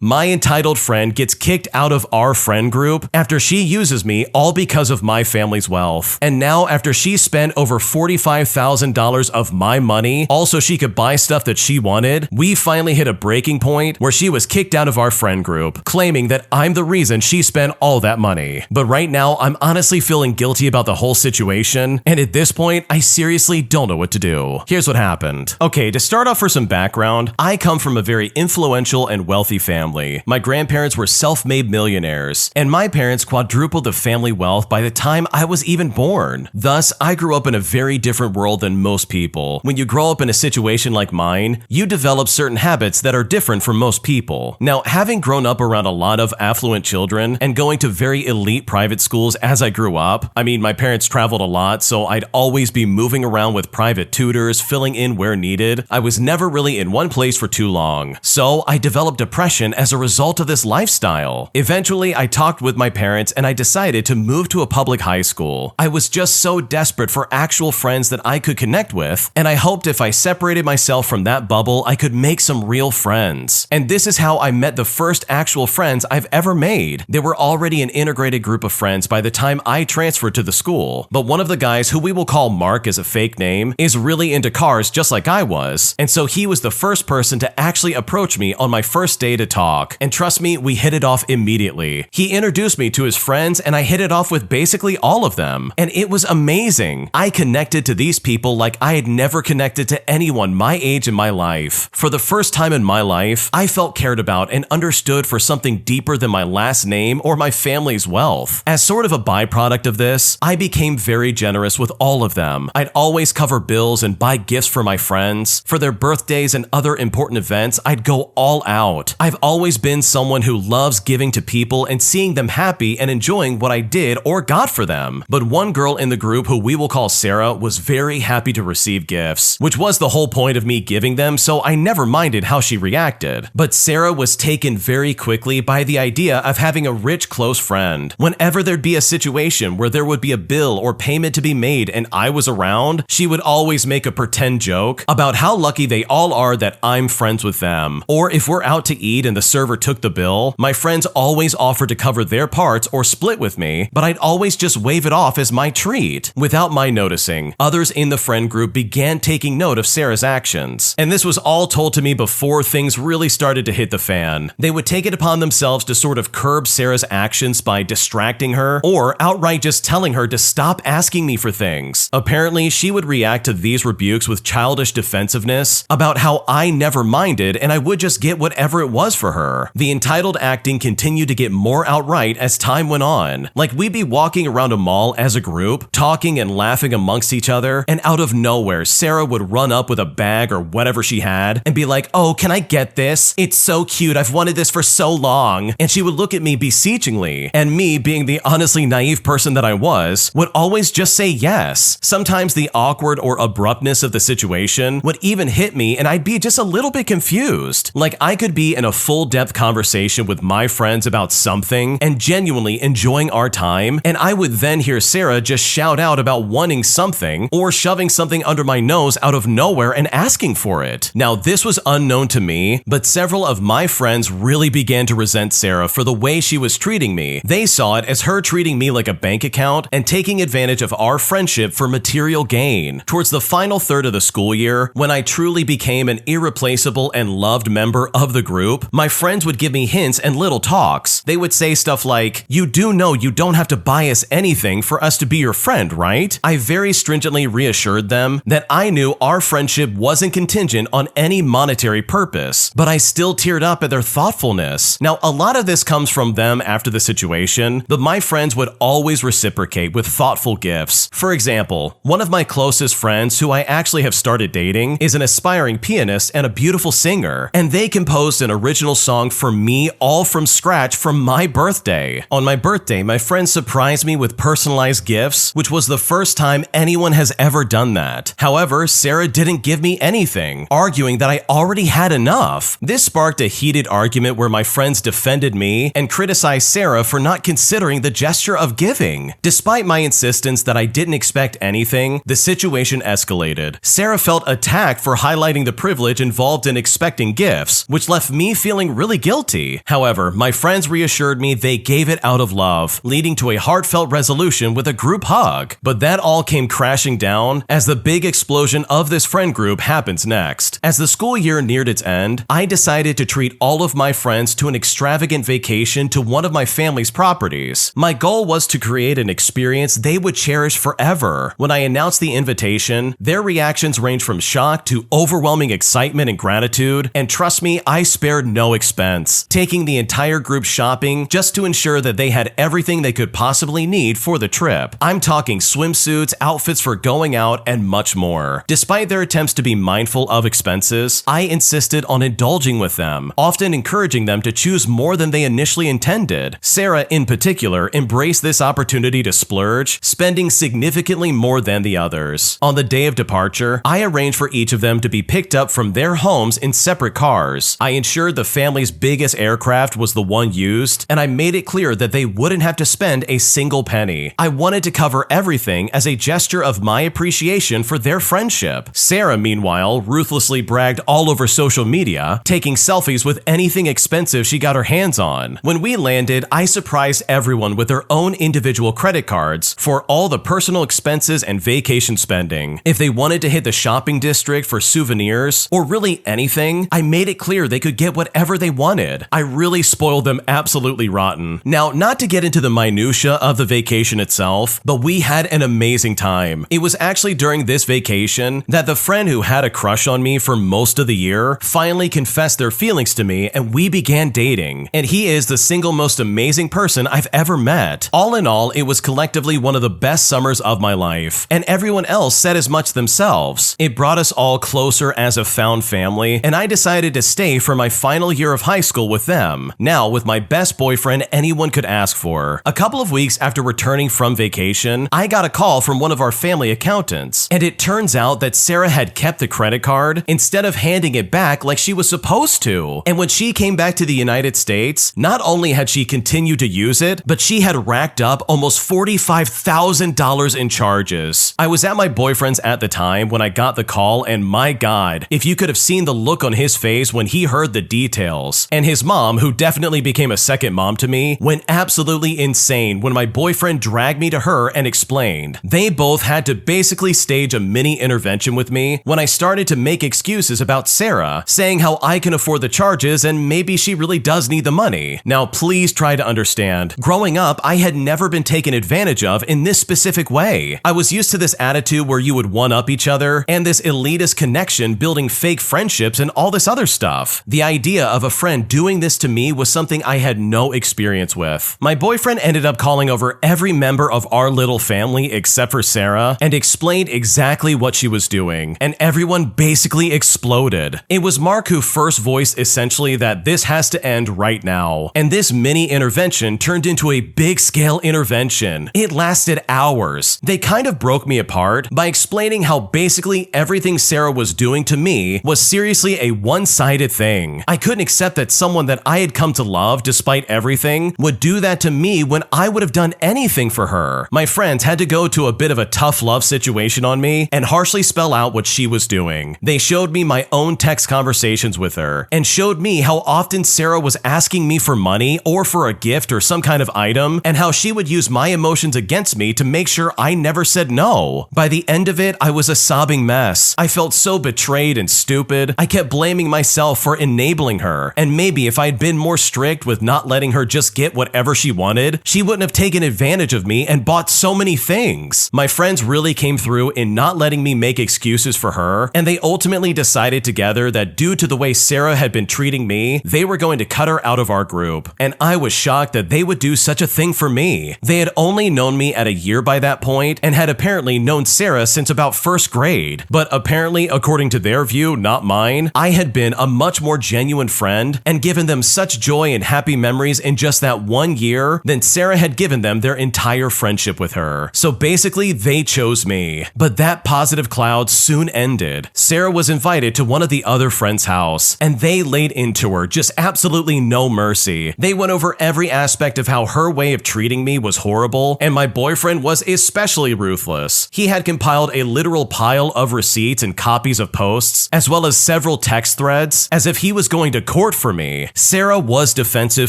My entitled friend gets kicked out of our friend group after she uses me all because of my family's wealth. And now after she spent over $45,000 of my money, also she could buy stuff that she wanted, we finally hit a breaking point where she was kicked out of our friend group, claiming that I'm the reason she spent all that money. But right now, I'm honestly feeling guilty about the whole situation, and at this point, I seriously don't know what to do. Here's what happened. Okay, to start off for some background, I come from a very influential and wealthy family. My grandparents were self-made millionaires, and my parents quadrupled the family wealth by the time I was even born. Thus, I grew up in a very different world than most people. When you grow up in a situation like mine, you develop certain habits that are different from most people. Now, having grown up around a lot of affluent children and going to very elite private schools as I grew up, I mean, my parents traveled a lot, so I'd always be moving around with private tutors, filling in where needed. I was never really in one place for too long. So I developed depression as a result of this lifestyle. Eventually, I talked with my parents and I decided to move to a public high school. I was just so desperate for actual friends that I could connect with, and I hoped if I separated myself from that bubble, I could make some real friends. And this is how I met the first actual friends I've ever made. They were already an integrated group of friends by the time I transferred to the school, but one of the guys, who we will call Mark as a fake name, is really into cars just like I was, and so he was the first person to actually approach me on my first day to talk. And trust me, we hit it off immediately. He introduced me to his friends and I hit it off with basically all of them. And it was amazing. I connected to these people like I had never connected to anyone my age in my life. For the first time in my life, I felt cared about and understood for something deeper than my last name or my family's wealth. As sort of a byproduct of this, I became very generous with all of them. I'd always cover bills and buy gifts for my friends. For their birthdays and other important events, I'd go all out. I've always been someone who loves giving to people and seeing them happy and enjoying what I did or got for them. But one girl in the group, who we will call Sarah, was very happy to receive gifts, which was the whole point of me giving them, so I never minded how she reacted. But Sarah was taken very quickly by the idea of having a rich, close friend. Whenever there'd be a situation where there would be a bill or payment to be made and I was around, she would always make a pretend joke about how lucky they all are that I'm friends with them. Or if we're out to eat and the server took the bill, my friends always offered to cover their parts or split with me, but I'd always just wave it off as my treat. Without my noticing, others in the friend group began taking note of Sarah's actions. And this was all told to me before things really started to hit the fan. They would take it upon themselves to sort of curb Sarah's actions by distracting her, or outright just telling her to stop asking me for things. Apparently, she would react to these rebukes with childish defensiveness about how I never minded and I would just get whatever it was for her. The entitled acting continued to get more outright as time went on. Like, we'd be walking around a mall as a group, talking and laughing amongst each other, and out of nowhere, Sarah would run up with a bag or whatever she had and be like, "Oh, can I get this? It's so cute. I've wanted this for so long." And she would look at me beseechingly, and me, being the honestly naive person that I was, would always just say yes. Sometimes the awkward or abruptness of the situation would even hit me and I'd be just a little bit confused. Like, I could be in a full-depth conversation with my friends about something and genuinely enjoying our time, and I would then hear Sarah just shout out about wanting something or shoving something under my nose out of nowhere and asking for it. Now, this was unknown to me, but several of my friends really began to resent Sarah for the way she was treating me. They saw it as her treating me like a bank account and taking advantage of our friendship for material gain. Towards the final third of the school year, when I truly became an irreplaceable and loved member of the group, my friends would give me hints and little talks. They would say stuff like, "You do know you don't have to buy us anything for us to be your friend, right?" I very stringently reassured them that I knew our friendship wasn't contingent on any monetary purpose, but I still teared up at their thoughtfulness. Now, a lot of this comes from them after the situation, but my friends would always reciprocate with thoughtful gifts. For example, one of my closest friends, who I actually have started dating, is an aspiring pianist and a beautiful singer, and they composed an original song for me all from scratch for my birthday. On my birthday, my friends surprised me with personalized gifts, which was the first time anyone has ever done that. However, Sarah didn't give me anything, arguing that I already had enough. This sparked a heated argument where my friends defended me and criticized Sarah for not considering the gesture of giving. Despite my insistence that I didn't expect anything, the situation escalated. Sarah felt attacked for highlighting the privilege involved in expecting gifts, which left me feeling feeling really guilty. However, my friends reassured me they gave it out of love, leading to a heartfelt resolution with a group hug. But that all came crashing down as the big explosion of this friend group happens next. As the school year neared its end, I decided to treat all of my friends to an extravagant vacation to one of my family's properties. My goal was to create an experience they would cherish forever. When I announced the invitation, their reactions ranged from shock to overwhelming excitement and gratitude, and trust me, I spared no expense, taking the entire group shopping just to ensure that they had everything they could possibly need for the trip. I'm talking swimsuits, outfits for going out, and much more. Despite their attempts to be mindful of expenses, I insisted on indulging with them, often encouraging them to choose more than they initially intended. Sarah, in particular, embraced this opportunity to splurge, spending significantly more than the others. On the day of departure, I arranged for each of them to be picked up from their homes in separate cars. I ensured the family's biggest aircraft was the one used, and I made it clear that they wouldn't have to spend a single penny. I wanted to cover everything as a gesture of my appreciation for their friendship. Sarah, meanwhile, ruthlessly bragged all over social media, taking selfies with anything expensive she got her hands on. When we landed, I surprised everyone with their own individual credit cards for all the personal expenses and vacation spending. If they wanted to hit the shopping district for souvenirs, or really anything, I made it clear they could get whatever they wanted. I really spoiled them absolutely rotten. Now, not to get into the minutia of the vacation itself, but we had an amazing time. It was actually during this vacation that the friend who had a crush on me for most of the year finally confessed their feelings to me, and we began dating. And he is the single most amazing person I've ever met. All in all, it was collectively one of the best summers of my life, and everyone else said as much themselves. It brought us all closer as a found family, and I decided to stay for my final year of high school with them, now with my best boyfriend anyone could ask for. A couple of weeks after returning from vacation, I got a call from one of our family accountants, and it turns out that Sarah had kept the credit card instead of handing it back like she was supposed to. And when she came back to the United States, not only had she continued to use it, but she had racked up almost $45,000 in charges. I was at my boyfriend's at the time when I got the call, and my God, if you could have seen the look on his face when he heard the details. And his mom, who definitely became a second mom to me, went absolutely insane when my boyfriend dragged me to her and explained. They both had to basically stage a mini intervention with me when I started to make excuses about Sarah, saying how I can afford the charges and maybe she really does need the money. Now, please try to understand. Growing up, I had never been taken advantage of in this specific way. I was used to this attitude where you would one-up each other and this elitist connection building fake friendships and all this other stuff. The idea of a friend doing this to me was something I had no experience with. My boyfriend ended up calling over every member of our little family except for Sarah and explained exactly what she was doing, and everyone basically exploded. It was Mark who first voiced essentially that this has to end right now, and this mini intervention turned into a big-scale intervention. It lasted hours. They kind of broke me apart by explaining how basically everything Sarah was doing to me was seriously a one-sided thing. I couldn't accept that someone that I had come to love despite everything would do that to me when I would have done anything for her. My friends had to go to a bit of a tough love situation on me and harshly spell out what she was doing. They showed me my own text conversations with her and showed me how often Sarah was asking me for money or for a gift or some kind of item, and how she would use my emotions against me to make sure I never said no. By the end of it, I was a sobbing mess. I felt so betrayed and stupid. I kept blaming myself for enabling her, and maybe if I'd been more strict with not letting her just get whatever she wanted, she wouldn't have taken advantage of me and bought so many things. My friends really came through in not letting me make excuses for her, and they ultimately decided together that due to the way Sarah had been treating me, they were going to cut her out of our group, and I was shocked that they would do such a thing for me. They had only known me at a year by that point and had apparently known Sarah since about first grade, but apparently, according to their view, not mine, I had been a much more genuine friend and given them such joy and happy memories in just that 1 year than Sarah had given them their entire friendship with her. So basically, they chose me. But that positive cloud soon ended. Sarah was invited to one of the other friends' house, and they laid into her just absolutely no mercy. They went over every aspect of how her way of treating me was horrible, and my boyfriend was especially ruthless. He had compiled a literal pile of receipts and copies of posts, as well as several text threads, as if he was going to court support for me. Sarah was defensive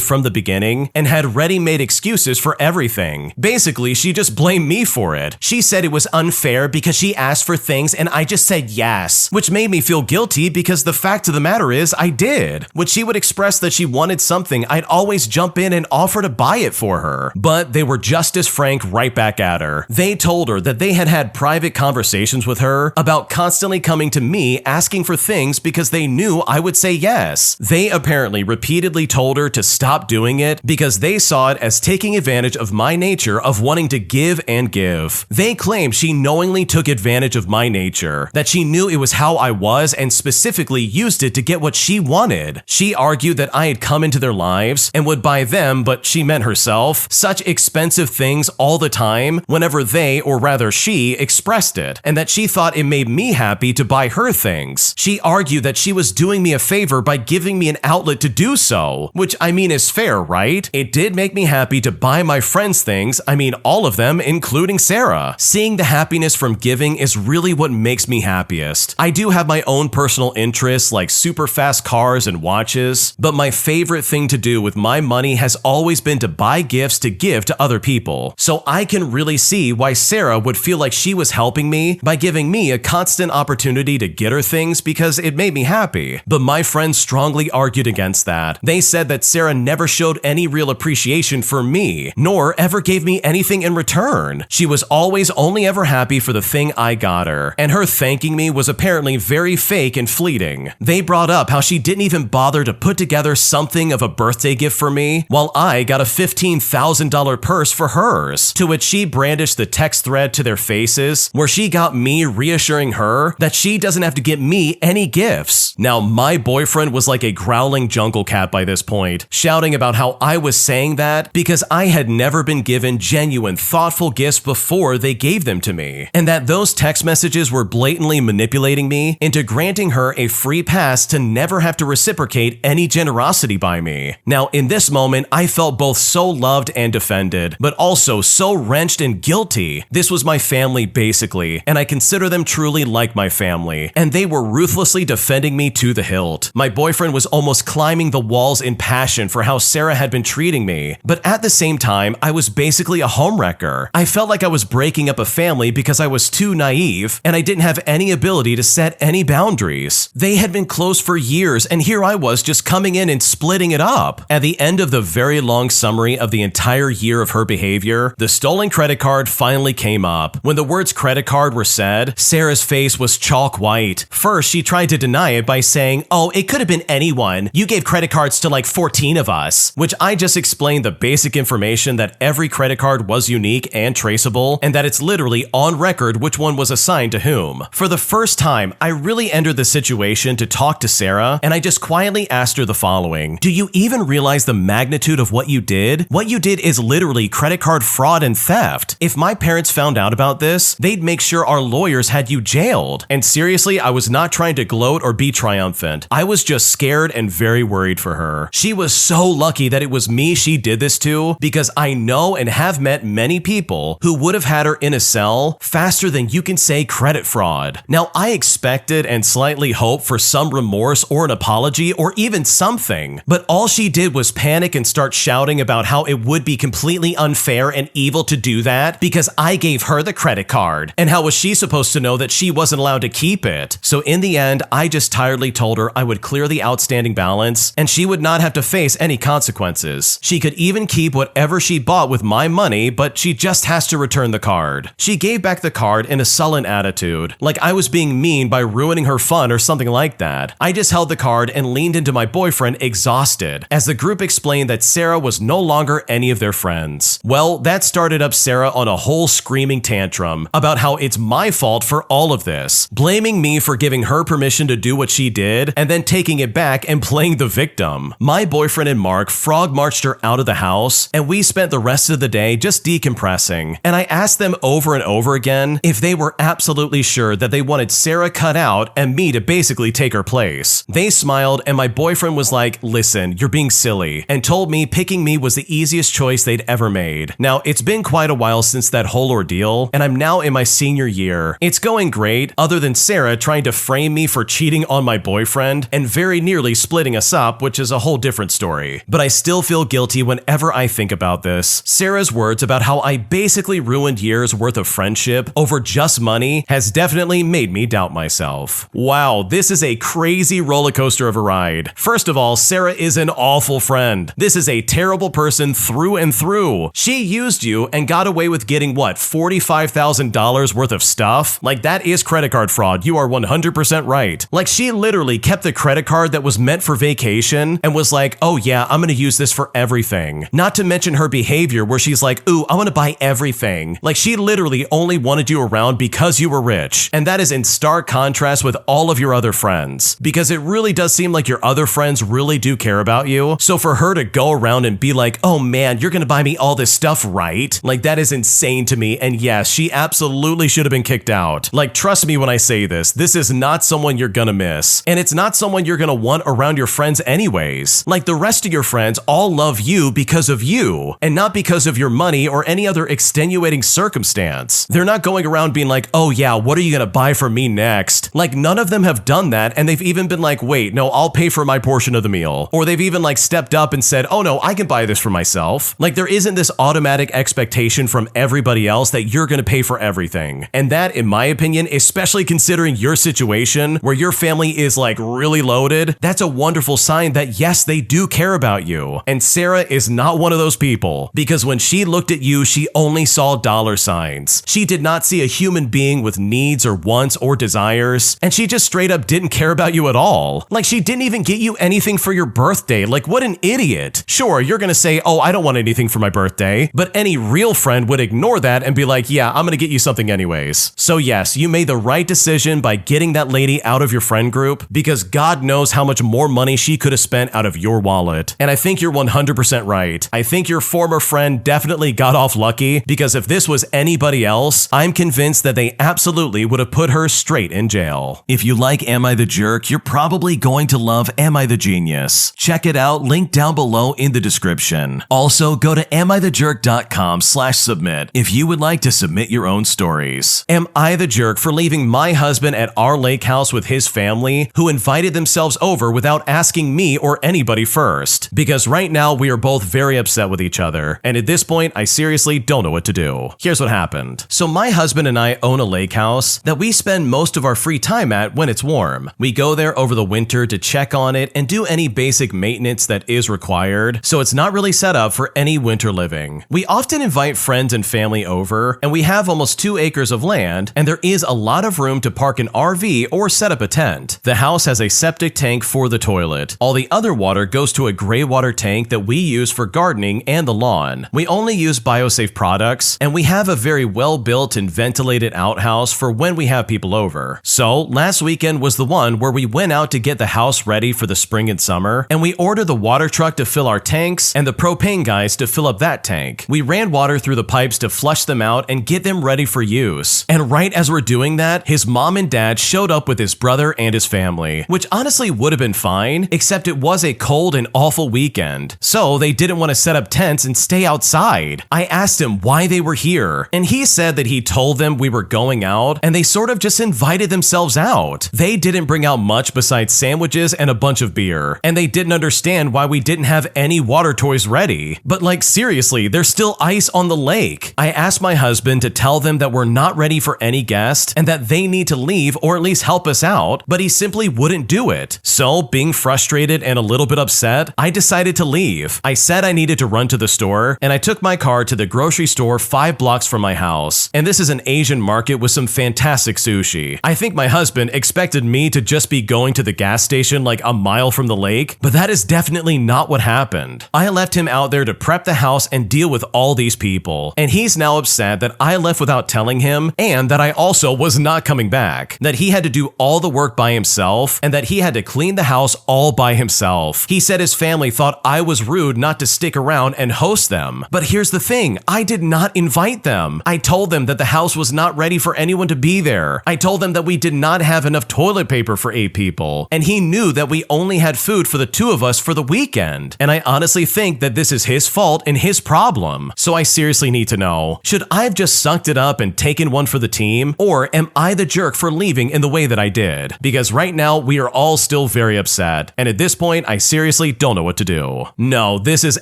from the beginning and had ready-made excuses for everything. Basically, she just blamed me for it. She said it was unfair because she asked for things and I just said yes, which made me feel guilty because the fact of the matter is I did. When she would express that she wanted something, I'd always jump in and offer to buy it for her. But they were just as frank right back at her. They told her that they had had private conversations with her about constantly coming to me asking for things because they knew I would say yes. They apparently repeatedly told her to stop doing it because they saw it as taking advantage of my nature of wanting to give and give. They claimed she knowingly took advantage of my nature, that she knew it was how I was and specifically used it to get what she wanted. She argued that I had come into their lives and would buy them, but she meant herself, such expensive things all the time whenever they, or rather she, expressed it, and that she thought it made me happy to buy her things. She argued that she was doing me a favor by giving me an outlet to do so, which I mean is fair, right? It did make me happy to buy my friends things, I mean all of them, including Sarah. Seeing the happiness from giving is really what makes me happiest. I do have my own personal interests like super fast cars and watches, but my favorite thing to do with my money has always been to buy gifts to give to other people. So I can really see why Sarah would feel like she was helping me by giving me a constant opportunity to get her things because it made me happy. But my friends strongly argued against that. They said that Sarah never showed any real appreciation for me, nor ever gave me anything in return. She was always only ever happy for the thing I got her, and her thanking me was apparently very fake and fleeting. They brought up how she didn't even bother to put together something of a birthday gift for me, while I got a $15,000 purse for hers, to which she brandished the text thread to their faces, where she got me reassuring her that she doesn't have to get me any gifts. Now, my boyfriend was like a growling jungle cat by this point, shouting about how I was saying that because I had never been given genuine, thoughtful gifts before they gave them to me, and that those text messages were blatantly manipulating me into granting her a free pass to never have to reciprocate any generosity by me. Now, in this moment, I felt both so loved and defended, but also so wrenched and guilty. This was my family basically, and I consider them truly like my family, and they were ruthlessly defending me to the hilt. My boyfriend was almost climbing the walls in passion for how Sarah had been treating me, but at the same time, I was basically a homewrecker. I felt like I was breaking up a family because I was too naive, and I didn't have any ability to set any boundaries. They had been close for years, and here I was just coming in and splitting it up. At the end of the very long summary of the entire year of her behavior, the stolen credit card finally came up. When the words credit card were said, Sarah's face was chalk white. First, she tried to deny it by saying, "Oh, it could have been anyone. You gave credit cards to like 14 of us," which I just explained the basic information that every credit card was unique and traceable, and that it's literally on record which one was assigned to whom. For the first time, I really entered the situation to talk to Sarah, and I just quietly asked her the following: "Do you even realize the magnitude of what you did? What you did is literally credit card fraud and theft. If my parents found out about this, they'd make sure our lawyers had you jailed." And seriously, I was not trying to gloat or be triumphant. I was just scared and very worried for her. She was so lucky that it was me she did this to, because I know and have met many people who would have had her in a cell faster than you can say credit fraud. Now, I expected and slightly hoped for some remorse or an apology or even something, but all she did was panic and start shouting about how it would be completely unfair and evil to do that because I gave her the credit card, and how was she supposed to know that she wasn't allowed to keep it? So in the end, I just tiredly told her I would clear the outstanding balance and she would not have to face any consequences. She could even keep whatever she bought with my money, but she just has to return the card. She gave back the card in a sullen attitude, like I was being mean by ruining her fun or something like that. I just held the card and leaned into my boyfriend exhausted, as the group explained that Sarah was no longer any of their friends. Well, that started up Sarah on a whole screaming tantrum about how it's my fault for all of this, blaming me for giving her permission to do what she did and then taking it back and playing the victim. My boyfriend and Mark frog marched her out of the house, and we spent the rest of the day just decompressing, and I asked them over and over again if they were absolutely sure that they wanted Sarah cut out and me to basically take her place. They smiled, and my boyfriend was like, "Listen, you're being silly," and told me picking me was the easiest choice they'd ever made. Now, it's been quite a while since that whole ordeal, and I'm now in my senior year. It's going great, other than Sarah trying to frame me for cheating on my boyfriend and very nearly splitting us up, which is a whole different story. But I still feel guilty whenever I think about this. Sarah's words about how I basically ruined years worth of friendship over just money has definitely made me doubt myself. Wow, this is a crazy roller coaster of a ride. First of all, Sarah is an awful friend. This is a terrible person through and through. She used you and got away with getting what, $45,000 worth of stuff? Like, that is credit card fraud. You are 100% right. Like, she literally kept the credit card that was meant for vacation and was like, oh yeah, I'm gonna use this for everything. Not to mention her behavior where she's like, ooh, I wanna buy everything. Like, she literally only wanted you around because you were rich. And that is in stark contrast with all of your other friends. Because it really does seem like your other friends really do care about you. So for her to go around and be like, oh man, you're gonna buy me all this stuff, right? Like, that is insane to me. And yes, she absolutely should have been kicked out. Like, trust me when I say this is not someone you're gonna miss. And it's not someone you're gonna want around your friends anyways. Like, the rest of your friends all love you because of you, and not because of your money or any other extenuating circumstance. They're not going around being like, oh yeah, what are you gonna buy for me next? Like, none of them have done that, and they've even been like, wait, no, I'll pay for my portion of the meal. Or they've even like stepped up and said, oh no, I can buy this for myself. Like, there isn't this automatic expectation from everybody else that you're gonna pay for everything. And that, in my opinion, especially considering your situation where your family is like really loaded, that's a wonderful sign that yes, they do care about you. And Sarah is not one of those people, because when she looked at you, she only saw dollar signs. She did not see a human being with needs or wants or desires, and she just straight up didn't care about you at all. Like, she didn't even get you anything for your birthday. Like, what an idiot. Sure, you're gonna say, oh, I don't want anything for my birthday, but any real friend would ignore that and be like, yeah, I'm gonna get you something anyways. So yes, you made the right decision by getting that lady out of your friend group, because God knows how much more money she could have spent out of your wallet. And I think you're 100% right. I think your former friend definitely got off lucky, because if this was anybody else, I'm convinced that they absolutely would have put her straight in jail. If you like Am I the Jerk, you're probably going to love Am I the Genius. Check it out, link down below in the description. Also, go to AmITheJerk.com/submit if you would like to submit your own stories. Am I the jerk for leaving my husband at our lake house with his family, who invited themselves over without asking me or anybody first? Because right now we are both very upset with each other, and at this point I seriously don't know what to do. Here's what happened. So my husband and I own a lake house that we spend most of our free time at when it's warm. We go there over the winter to check on it and do any basic maintenance that is required, so it's not really set up for any winter living. We often invite friends and family over, and we have almost 2 acres of land, and there is a lot of room to park an RV or set up a tent. The house has a septic tank for the toilet. All the other water goes to a gray water tank that we use for gardening and the lawn. We only use biosafe products, and we have a very well-built and ventilated outhouse for when we have people over. So last weekend was the one where we went out to get the house ready for the spring and summer, and we ordered the water truck to fill our tanks and the propane guys to fill up that tank. We ran water through the pipes to flush them out and get them ready for use. And right as we're doing that, his mom and dad showed up with his brother and his family, which honestly would have been fine, except it was a cold and awful weekend. So they didn't want to set up tents and stay outside. I asked him why they were here, and he said that he told them we were going out, and they sort of just invited themselves out. They didn't bring out much besides sandwiches and a bunch of beer, and they didn't understand why we didn't have any water toys ready. But like, seriously, there's still ice on the lake. I asked my husband to tell them that we're not ready for any guest and that they need to leave or at least help us out, but he simply wouldn't do it. So, being frustrated and a little bit upset, I decided to leave. I said I needed to run to the store, and I took my car to the grocery store 5 blocks from my house. And this is an Asian market with some fantastic sushi. I think my husband expected me to just be going to the gas station like a mile from the lake, but that is definitely not what happened. I left him out there to prep the house and deal with all these people, and he's now upset that I left without telling him, and that I also was not coming back, that he had to do all the work by himself, and that he had to clean the house all by himself. He said his family thought I was rude not to stick around and host them. But here's the thing, I did not invite them. I told them that the house was not ready for anyone to be there. I told them that we did not have enough toilet paper for 8 people, and he knew that we only had food for the 2 of us for the weekend. And I honestly think that this is his fault and his problem. So I seriously need to know, should I have just sucked it up and taken one for the team, or am I the jerk for leaving in the way that I did? Because right now we are all still very upset. upset. And at this point, I seriously don't know what to do. No, this is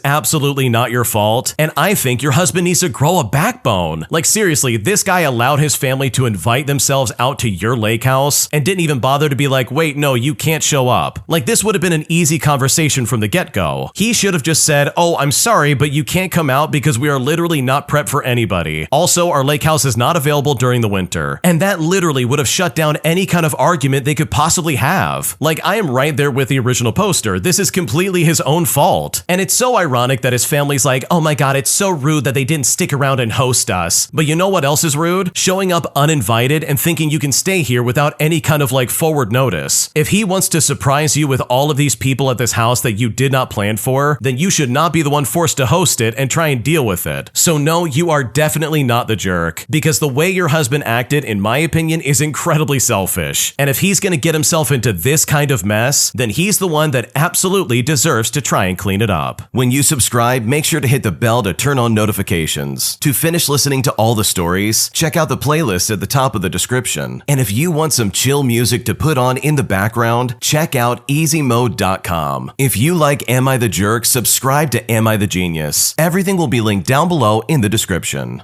absolutely not your fault, and I think your husband needs to grow a backbone. Like seriously, this guy allowed his family to invite themselves out to your lake house and didn't even bother to be like, wait, no, you can't show up. Like this would have been an easy conversation from the get-go. He should have just said, oh, I'm sorry, but you can't come out because we are literally not prepped for anybody. Also, our lake house is not available during the winter. And that literally would have shut down any kind of argument they could possibly have. Like, I am right there with the original poster. This is completely his own fault. And it's so ironic that his family's like, oh my god, it's so rude that they didn't stick around and host us. But you know what else is rude? Showing up uninvited and thinking you can stay here without any kind of like forward notice. If he wants to surprise you with all of these people at this house that you did not plan for, then you should not be the one forced to host it and try and deal with it. So no, you are definitely not the jerk, because the way your husband acted, in my opinion, is incredibly selfish. And if he's gonna get himself into this kind of mess, then he's the one that absolutely deserves to try and clean it up. When you subscribe, make sure to hit the bell to turn on notifications. To finish listening to all the stories, check out the playlist at the top of the description. And if you want some chill music to put on in the background, check out easymode.com. If you like Am I the Jerk, subscribe to Am I the Genius. Everything will be linked down below in the description.